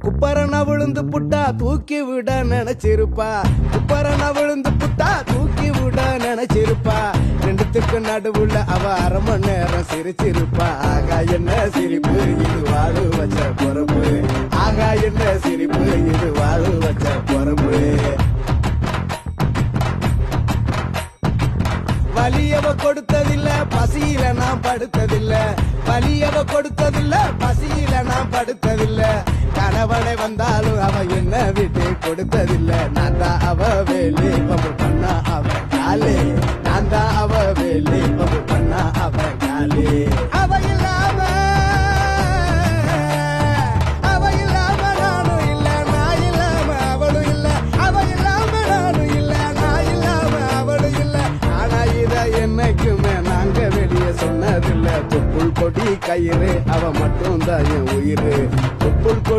குப்பரன விழுந்து புட்டா தூக்கி விட நினைச்சிருப்பா. குப்பரன விழுந்து புட்டா தூக்கி விட நினைச்சிருப்பா. ரெண்டுத்துக்கு நடுவுல அவ அரை மணி நேரம் சிரிச்சிருப்பா. ஆகா என்ன சிரிப்பு இது வாழு வச்ச பொறுப்பு. ஆகா என்ன சிரிப்பு இது வாழு வச்ச பொறுப்பு. வலியவ கொடுத்ததில்ல பசியில நான் படுத்ததில்ல. வலியவ கொடுத்ததில்ல பசியில நான் படுத்ததில்ல. கணவனை வந்தாலும் அவ என்ன விட்டு கொடுத்ததில்ல. நான் தான் அவ வேலி பம்பு பண்ணா அவ காலே. நான் தான் அவ வேலி பம்பு பண்ணா அவ காலே. அவ இல்லாம நானும் இல்ல, நான் இல்லாம அவளும் இல்ல. அவ இல்லாம நானும் இல்ல, நான் இல்லாம அவளும் இல்ல. ஆனா இத என்னைக்குமே நாங்க வெளியே சொன்னதில்ல. தொப்புள் கொடி கயிறு அவ மட்டும் தான் என் உயிர். தொப்புள்